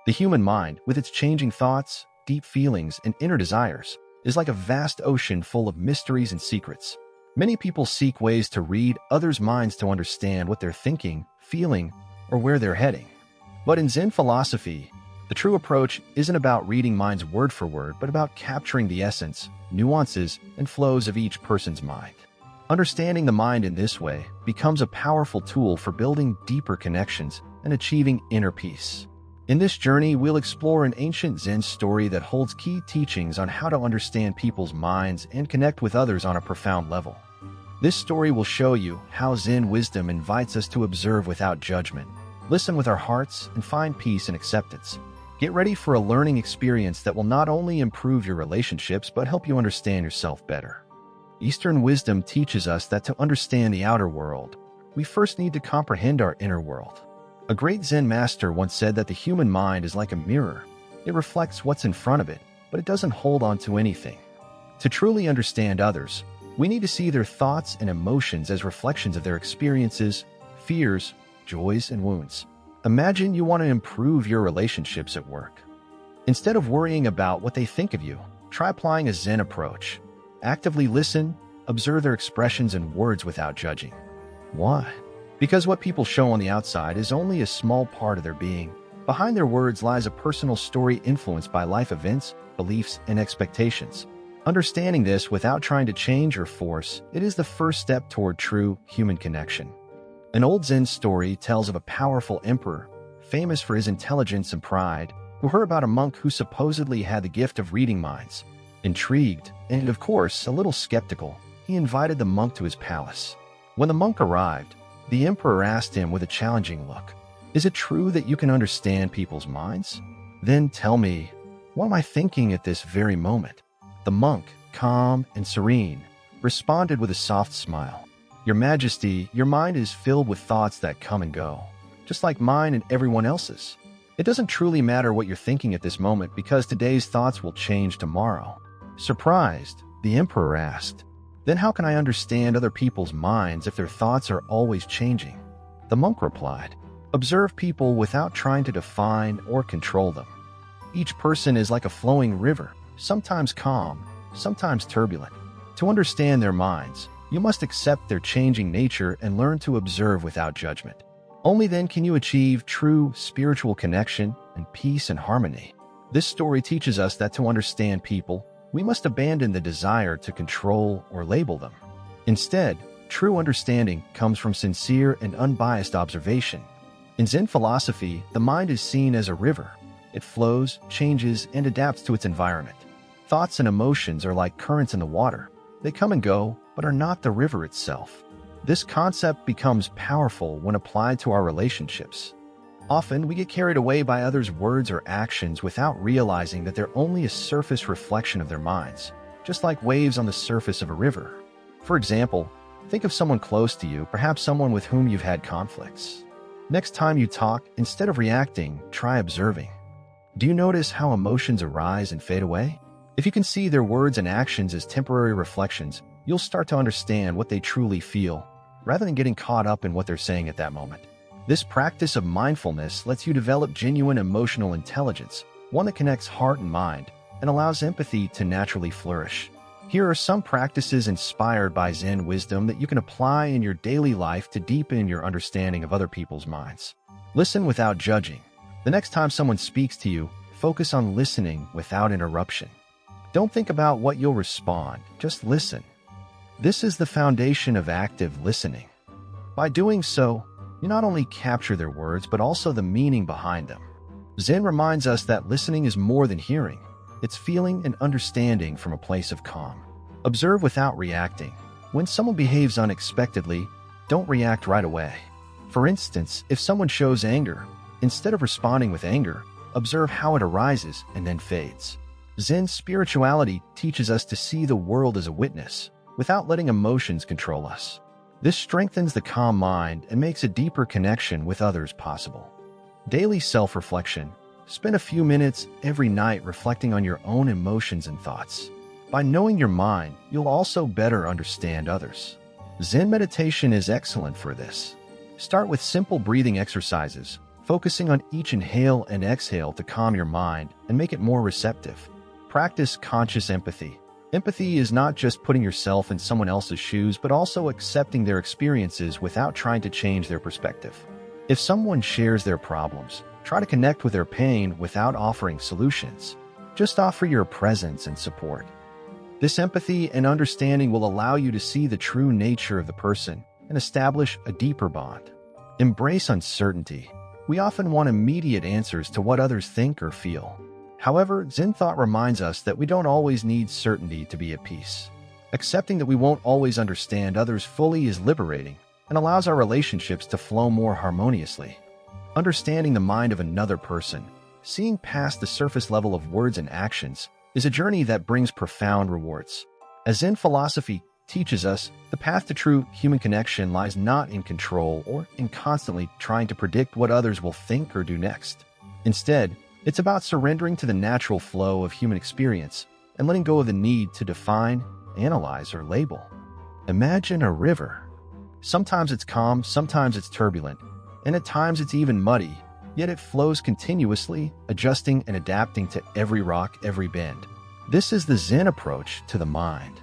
The human mind, with its changing thoughts, deep feelings, and inner desires, is like a vast ocean full of mysteries and secrets. Many people seek ways to read others' minds to understand what they're thinking, feeling, or where they're heading. But in Zen philosophy, the true approach isn't about reading minds word for word, but about capturing the essence, nuances, and flows of each person's mind. Understanding the mind in this way becomes a powerful tool for building deeper connections and achieving inner peace. In this journey, we'll explore an ancient Zen story that holds key teachings on how to understand people's minds and connect with others on a profound level. This story will show you how Zen wisdom invites us to observe without judgment, listen with our hearts, and find peace and acceptance. Get ready for a learning experience that will not only improve your relationships but help you understand yourself better. Eastern wisdom teaches us that to understand the outer world, we first need to comprehend our inner world. A great Zen master once said that the human mind is like a mirror. It reflects what's in front of it, but it doesn't hold on to anything. To truly understand others, we need to see their thoughts and emotions as reflections of their experiences, fears, joys, and wounds. Imagine you want to improve your relationships at work. Instead of worrying about what they think of you, try applying a Zen approach. Actively listen, observe their expressions and words without judging. Why? Because what people show on the outside is only a small part of their being. Behind their words lies a personal story influenced by life events, beliefs, and expectations. Understanding this without trying to change or force, it is the first step toward true human connection. An old Zen story tells of a powerful emperor, famous for his intelligence and pride, who heard about a monk who supposedly had the gift of reading minds. Intrigued, and of course a little skeptical, he invited the monk to his palace. When the monk arrived, the emperor asked him with a challenging look, "Is it true that you can understand people's minds? Then tell me, what am I thinking at this very moment?" The monk, calm and serene, responded with a soft smile. "Your Majesty, your mind is filled with thoughts that come and go, just like mine and everyone else's. It doesn't truly matter what you're thinking at this moment because today's thoughts will change tomorrow." Surprised, the emperor asked, "Then how can I understand other people's minds if their thoughts are always changing?" The monk replied, "Observe people without trying to define or control them. Each person is like a flowing river, sometimes calm, sometimes turbulent. To understand their minds, you must accept their changing nature and learn to observe without judgment. Only then can you achieve true spiritual connection and peace and harmony." This story teaches us that to understand people, we must abandon the desire to control or label them. Instead, true understanding comes from sincere and unbiased observation. In Zen philosophy, the mind is seen as a river. It flows, changes, and adapts to its environment. Thoughts and emotions are like currents in the water. They come and go, but are not the river itself. This concept becomes powerful when applied to our relationships. Often, we get carried away by others' words or actions without realizing that they're only a surface reflection of their minds, just like waves on the surface of a river. For example, think of someone close to you, perhaps someone with whom you've had conflicts. Next time you talk, instead of reacting, try observing. Do you notice how emotions arise and fade away? If you can see their words and actions as temporary reflections, you'll start to understand what they truly feel, rather than getting caught up in what they're saying at that moment. This practice of mindfulness lets you develop genuine emotional intelligence, one that connects heart and mind, and allows empathy to naturally flourish. Here are some practices inspired by Zen wisdom that you can apply in your daily life to deepen your understanding of other people's minds. Listen without judging. The next time someone speaks to you, focus on listening without interruption. Don't think about what you'll respond, just listen. This is the foundation of active listening. By doing so, you not only capture their words, but also the meaning behind them. Zen reminds us that listening is more than hearing. It's feeling and understanding from a place of calm. Observe without reacting. When someone behaves unexpectedly, don't react right away. For instance, if someone shows anger, instead of responding with anger, observe how it arises and then fades. Zen spirituality teaches us to see the world as a witness, without letting emotions control us. This strengthens the calm mind and makes a deeper connection with others possible. Daily self-reflection. Spend a few minutes every night reflecting on your own emotions and thoughts. By knowing your mind, you'll also better understand others. Zen meditation is excellent for this. Start with simple breathing exercises. focusing on each inhale and exhale to calm your mind and make it more receptive. Practice conscious empathy. Empathy is not just putting yourself in someone else's shoes, but also accepting their experiences without trying to change their perspective. If someone shares their problems, try to connect with their pain without offering solutions. Just offer your presence and support. This empathy and understanding will allow you to see the true nature of the person and establish a deeper bond. Embrace uncertainty. We often want immediate answers to what others think or feel. However, Zen thought reminds us that we don't always need certainty to be at peace. Accepting that we won't always understand others fully is liberating and allows our relationships to flow more harmoniously. Understanding the mind of another person, seeing past the surface level of words and actions, is a journey that brings profound rewards. As Zen philosophy teaches us, the path to true human connection lies not in control or in constantly trying to predict what others will think or do next. Instead, it's about surrendering to the natural flow of human experience and letting go of the need to define, analyze, or label. Imagine a river. Sometimes it's calm, sometimes it's turbulent, and at times it's even muddy, yet it flows continuously, adjusting and adapting to every rock, every bend. This is the Zen approach to the mind.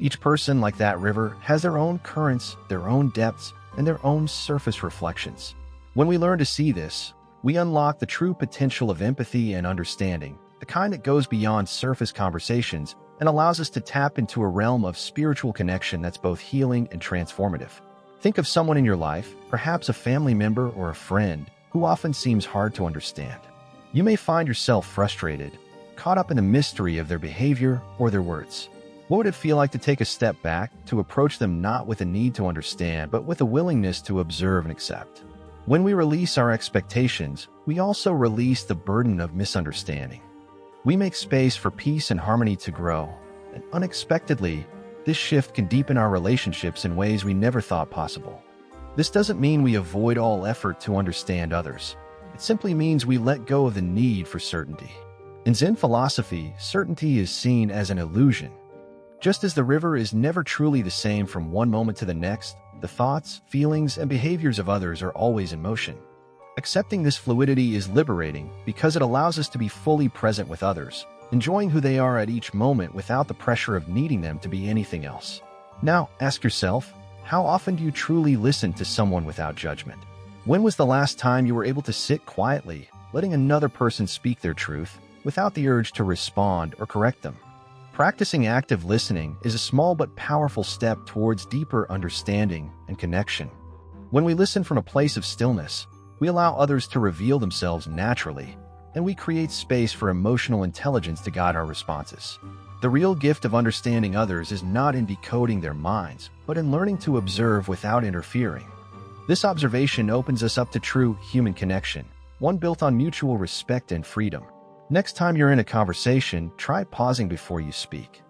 Each person, like that river, has their own currents, their own depths, and their own surface reflections. When we learn to see this, we unlock the true potential of empathy and understanding, the kind that goes beyond surface conversations and allows us to tap into a realm of spiritual connection that's both healing and transformative. Think of someone in your life, perhaps a family member or a friend, who often seems hard to understand. You may find yourself frustrated, caught up in the mystery of their behavior or their words. What would it feel like to take a step back, to approach them not with a need to understand, but with a willingness to observe and accept? When we release our expectations, we also release the burden of misunderstanding. We make space for peace and harmony to grow, and unexpectedly, this shift can deepen our relationships in ways we never thought possible. This doesn't mean we avoid all effort to understand others. It simply means we let go of the need for certainty. In Zen philosophy, certainty is seen as an illusion. Just as the river is never truly the same from one moment to the next, the thoughts, feelings, and behaviors of others are always in motion. Accepting this fluidity is liberating because it allows us to be fully present with others, enjoying who they are at each moment without the pressure of needing them to be anything else. Now, ask yourself, how often do you truly listen to someone without judgment? When was the last time you were able to sit quietly, letting another person speak their truth, without the urge to respond or correct them? Practicing active listening is a small but powerful step towards deeper understanding and connection. When we listen from a place of stillness, we allow others to reveal themselves naturally, and we create space for emotional intelligence to guide our responses. The real gift of understanding others is not in decoding their minds, but in learning to observe without interfering. This observation opens us up to true human connection, one built on mutual respect and freedom. Next time you're in a conversation, try pausing before you speak.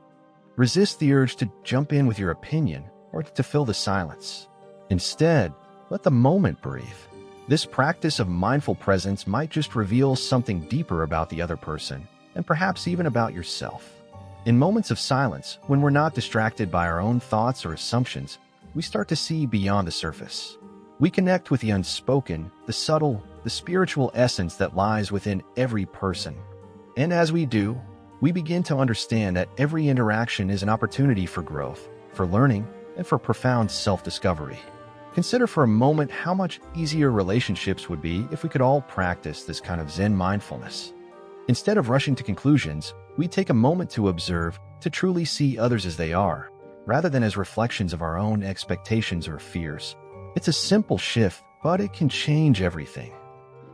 Resist the urge to jump in with your opinion or to fill the silence. Instead, let the moment breathe. This practice of mindful presence might just reveal something deeper about the other person, and perhaps even about yourself. In moments of silence, when we're not distracted by our own thoughts or assumptions, we start to see beyond the surface. We connect with the unspoken, the subtle, the spiritual essence that lies within every person. And as we do, we begin to understand that every interaction is an opportunity for growth, for learning, and for profound self-discovery. Consider for a moment how much easier relationships would be if we could all practice this kind of Zen mindfulness. Instead of rushing to conclusions, we take a moment to observe, to truly see others as they are, rather than as reflections of our own expectations or fears. It's a simple shift, but it can change everything.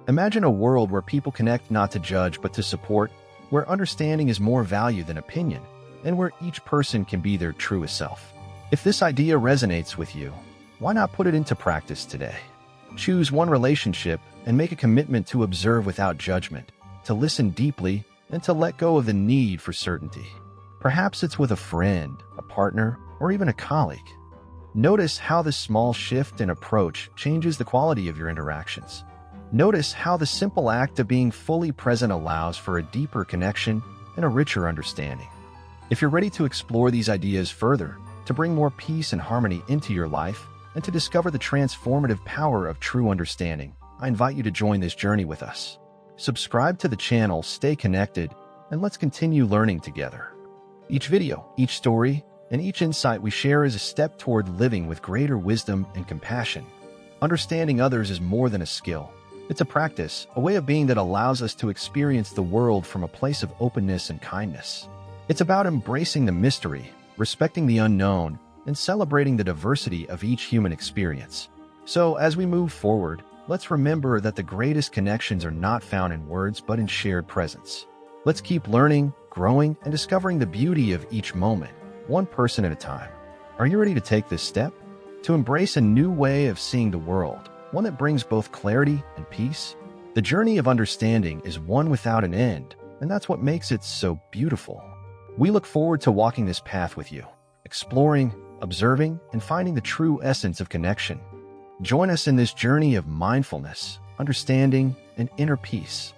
Imagine a world where people connect not to judge but to support, where understanding is more value than opinion, and where each person can be their truest self. If this idea resonates with you, why not put it into practice today? Choose one relationship and make a commitment to observe without judgment, to listen deeply, and to let go of the need for certainty. Perhaps it's with a friend, a partner, or even a colleague. Notice how this small shift in approach changes the quality of your interactions. Notice how the simple act of being fully present allows for a deeper connection and a richer understanding. If you're ready to explore these ideas further, to bring more peace and harmony into your life, and to discover the transformative power of true understanding, I invite you to join this journey with us. Subscribe to the channel, stay connected, and let's continue learning together. Each video, each story, and each insight we share is a step toward living with greater wisdom and compassion. Understanding others is more than a skill. It's a practice, a way of being that allows us to experience the world from a place of openness and kindness. It's about embracing the mystery, respecting the unknown, and celebrating the diversity of each human experience. So, as we move forward, let's remember that the greatest connections are not found in words but in shared presence. Let's keep learning, growing, and discovering the beauty of each moment, one person at a time. Are you ready to take this step? To embrace a new way of seeing the world, one that brings both clarity and peace? The journey of understanding is one without an end, and that's what makes it so beautiful. We look forward to walking this path with you, exploring, observing, and finding the true essence of connection. Join us in this journey of mindfulness, understanding, and inner peace.